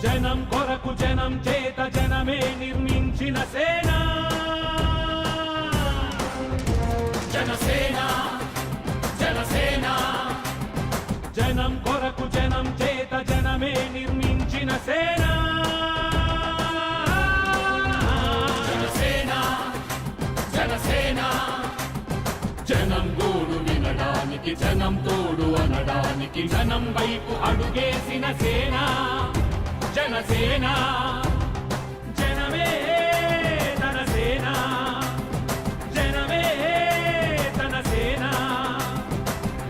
జనం కొరకు జనం చేత జనమే నిర్మించిన సేన జనసేన జనసేన జనం కొరకు జనం చేత జనమే నిర్మించిన సేన జనసేన జనసేన జనం గోడు వినడానికి జనం తోడు అనడానికి జనం వైపు అడుగేసిన సేన జనసేన జనమే తన సేన జనమే తన సేన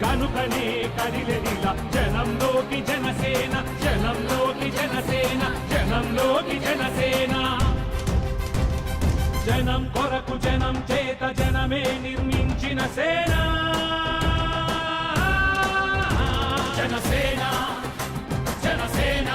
కనుకనే కదిలెదిల జనంలోకి జనసేన జనంలోకి జనసేన జనంలోకి జనసేన జనం కొరకు జనం చేత జనమే నిర్మించిన సేన జనసేన జనసేన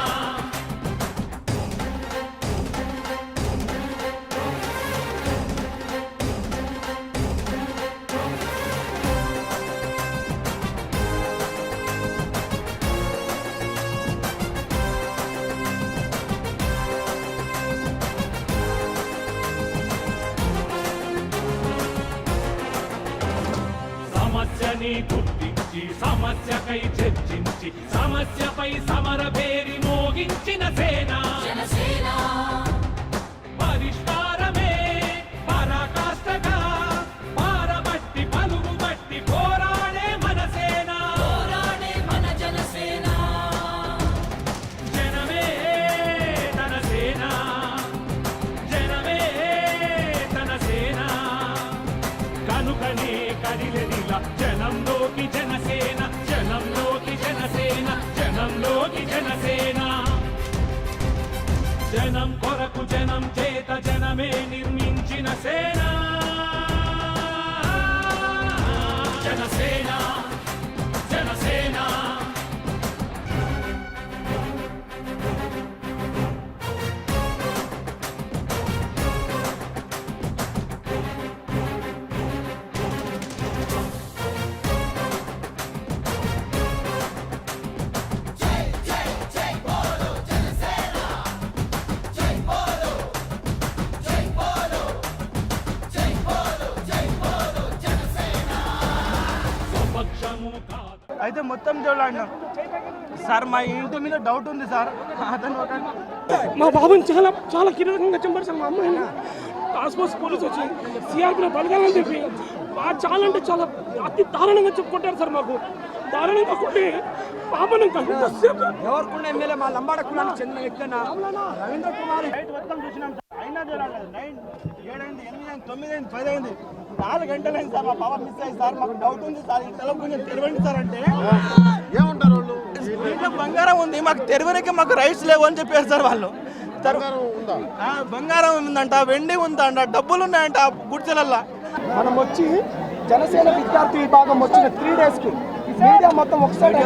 సమస్యని గుర్తించి సమస్యకై చర్చించి సమస్యపై సమర పేరి మోగించిన సేన పరిష్కారమే పరాకాష్ఠగా పారబట్టి పలుగుబట్టి పోరాడే మన సేన జనమే తన సేన జనమే తన సేన కనుకనే కదిలెదిల జనంలోకి జనసేన జనంలోకి జనసేన జనంలోకి జనసేన జనం కొరకు జనం చేత జనమే నిర్మించిన సేన జనసేన జనసేన అయితే మొత్తం చూడాలి సార్. మా ఇంటి మీద డౌట్ ఉంది సార్. అతను మా బాబుని చాలా చాలా కీలకంగా చంపారు సార్. మా అమ్మాయిని టాస్క్ ఫోర్స్ పోలీసు వచ్చి సిఆర్పీలో బలగాలని చెప్పి చాలా అంటే చాలా అతి దారుణంగా చెప్పుకుంటారు సార్. మాకు దారుణంగా కొట్టి పాపను ఎవరికుండా ఎమ్మెల్యే మా లంబాడ కులానికి చెందిన వ్యక్తి రవీంద్ర కుమార్ మొత్తం చూసినాం సార్. అయినా చూడాలి 7 అయింది, 8 అయింది, 9 అయింది, 10 అయింది, 4 గంటలైంది సార్. మా పాప మిస్ అయింది సార్. మాకు డౌట్ ఉంది సార్. ఈ తల కొంచెం తెరవండి సార్ అంటే ఏమంటారు వాళ్ళు? దీంట్లో బంగారం ఉంది, మాకు తెరవనికి మాకు రైట్స్ లేవు అని చెప్పారు సార్ వాళ్ళు. బంగారం ఉందంట, వెండి ఉందంట, డబ్బులు ఉన్నాయంట గుడిసెలల్లా. మనం వచ్చి జనసేన విద్యార్థి విభాగం వచ్చిన 3 డేస్కి మీడియా మొత్తం ఒకసారి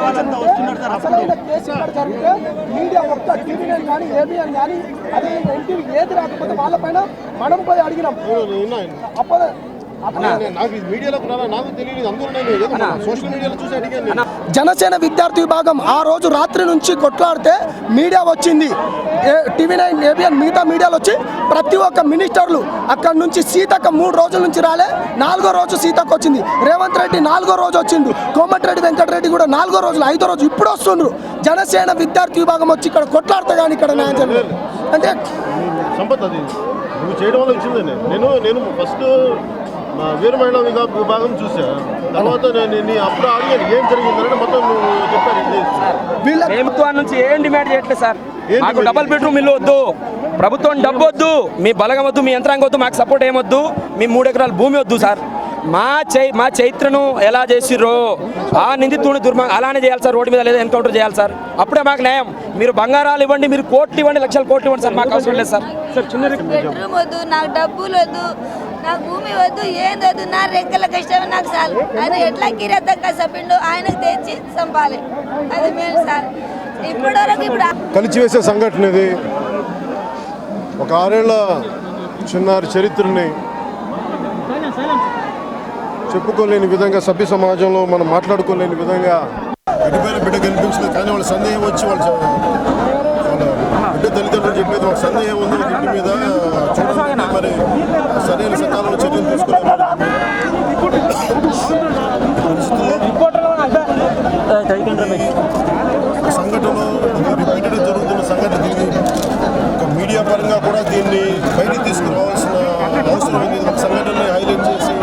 అసలైన కేసు ఇక్కడ జరిగితే మీడియా ఒక్క టీవీ9 కానీ ఏబిఎన్ కానీ అదే ఎన్టీవీ ఏది రాకపోతే వాళ్ళపైన మనం పోయి అడిగినాం. అప్పుడు జనసేన విద్యార్థి విభాగం ఆ రోజు రాత్రి నుంచి కొట్లాడితే మీడియా వచ్చింది. టీవీ9 ఏబిఎన్ మిగతా మీడియాలు వచ్చి ప్రతి ఒక్క మినిస్టర్లు అక్కడ నుంచి సీతక్క 3 రోజుల నుంచి రాలే. 4వ రోజు సీతక్క వచ్చింది. రేవంత్ రెడ్డి 4వ రోజు వచ్చిండు. కోమటిరెడ్డి వెంకటరెడ్డి కూడా 4వ రోజు 5వ రోజు ఇప్పుడు వస్తుండ్రు. జనసేన విద్యార్థి విభాగం వచ్చి ఇక్కడ కొట్లాడితే కానీ ఇక్కడ న్యాయం జరగదు. అంటే సంపత్ అది నువ్వు చేయడం వల్ల వచ్చిందని నేను ఫస్ట్ వీర మహిళా విభాగం చూసా. తర్వాత నేను అప్పుడు అడిగాను ఏం జరిగిందంటే మొత్తం నువ్వు చెప్పారు. ప్రభుత్వం నుంచి ఏం డిమాండ్ చేయట్లేదు సార్. మాకు డబుల్ బెడ్రూమ్ ఇల్లు వద్దు, ప్రభుత్వం డబ్బు వద్దు, మీ బలగం వద్దు, మీ యంత్రాంగం వద్దు, మాకు సపోర్ట్ ఏమొద్దు, మీ 3 ఎకరాల భూమి వద్దు సార్. మా చైత్రను ఎలా చేసిర్రో ఆ నిందితుడిని అలానే చేయాలి సార్. రోడ్డు మీద లేదా ఎన్కౌంటర్ చేయాలి సార్. అప్పుడే మాకు న్యాయం. మీరు బంగారాలు ఇవ్వండి, మీరు కోట్లు ఇవ్వండి, లక్షల కోట్లు ఇవ్వండి సార్. మాకు అవసరం లేదు సార్. బెడ్రూమ్ వద్దు, నాకు డబ్బులు వద్దు, నాకు భూమి వద్దు, ఏం వద్దు, నా రెక్కల కష్టమే నాకు చాలు. ఆయన ఎట్లా కిరతంగా చంపిండు ఆయనకు తెచ్చి చంపాలి, అది మేము సార్. ఇప్పటివరకు ఇప్పుడు కలిసివేసే సంఘటన ఇది. ఒక 6 ఏళ్ల చిన్నారి చరిత్రని చెప్పుకోలేని విధంగా, సభ్య సమాజంలో మనం మాట్లాడుకోలేని విధంగా విడిపోయిన బిడ్డ కనిపించలేదు. కానీ వాళ్ళ సందేహం వచ్చి వాళ్ళ బిడ్డ చెప్పేది ఒక సందేహం ఉంది వీటి మీద చూడండి, మరి సరైన సకాలంలో చర్యలు తీసుకునే సంఘటన రిపీటెడ్ జరుగుతున్న సంఘటన దీన్ని ఒక మీడియా పరంగా కూడా దీన్ని బయటికి తీసుకురావాల్సిన అవసరం ఉంది. ఒక సంఘటనని హైలైట్ చేసి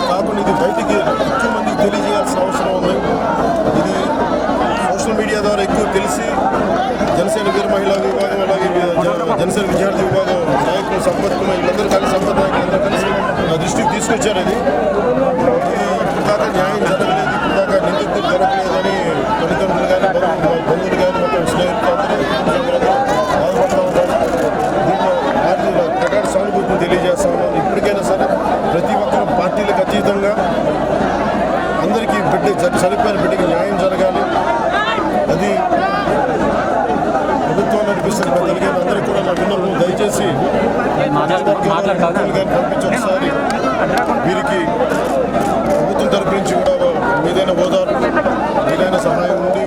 కాకుండా ఇది బయటికి ఎక్కువ మందికి తెలియజేయాల్సిన అవసరం ఉంది. ఇది సోషల్ మీడియా ద్వారా ఎక్కువ తెలిసి జనసేన వీర మహిళా విభాగం అలాగే జనసేన విద్యార్థి విభాగం నాయకులు సంపత్ కుమార్ వీళ్ళందరూ కలిసి సంపత్ నాయకులందరూ కలిసి నా దృష్టికి తీసుకొచ్చారు. ఇది ఇప్పటిదాకా న్యాయం జరగలేదు, ఇప్పటిదాకా నిందితులు దొరకలేదని తల్లిదండ్రులు కానీ బంధువులు కానీ మొత్తం స్నేహితులు అందరూ బాధపడుతూ ఉంటారు. దీంట్లో పార్టీల ప్రకార సానుభూతిని తెలియజేస్తా ఉన్నాను. ఇప్పటికైనా సరే ప్రతి ఒక్కరు పార్టీలకు అతీతంగా అందరికీ చనిపోయిన బిడ్డకి న్యాయం జరగాలి. అది ప్రభుత్వం నడిపిస్తున్న పెద్దలకి అందరికీ కూడా నా విన్నపం, దయచేసి పంపించి ఒకసారి వీరికి ప్రభుత్వం తరపు నుంచి కూడా ఏదైనా ఓదార్పు ఏదైనా సహాయం ఉంది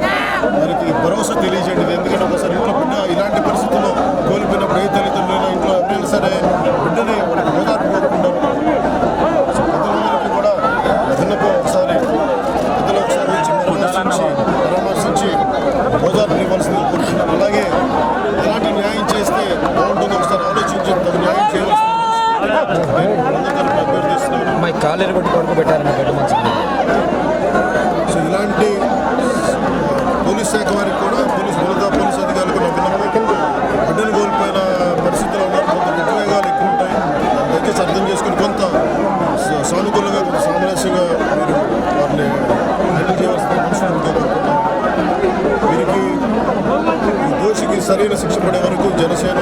వారికి భరోసా తెలియజేయండి. ఎందుకంటే ఒకసారి ఇంట్లో బిడ్డ ఇలాంటి పరిస్థితుల్లో కోల్పోయినప్పుడు ఏ తల్లిదండ్రులైనా ఇంట్లో ఎవరైనా సరే బిడ్డని ఓదార్పు కోరుకుంటారు. పెద్దలందరికీ కూడా విన్నపం ఒకసారి పెద్దలు ఒకసారి వచ్చి పరామర్శించి ఓదార్పు ఇవ్వాల్సింది కోరుకుంటున్నారు. అలాగే ఎలాంటి న్యాయం చేస్తే బాగుంటుందో ఒకసారి ఆలోచించి తగు న్యాయం చేయవలసింది సో ఇలాంటి పోలీస్ శాఖ వారికి కూడా పోలీస్ అధికారులకు బిడ్డను కోల్పోయిన పరిస్థితుల్లో ఉన్నారు. కొంత ఉద్వేగాలు ఎక్కువ ఉంటాయి. దయచేసి అర్థం చేసుకుని కొంత సానుకూలంగా కొంత సామరస్యంగా మీరు వారిని హ్యాండిల్ చేయవలసిన మనస్ఫూర్తిగా వీరికి ఈ దోషికి సరైన శిక్ష పడే వరకు జనసేన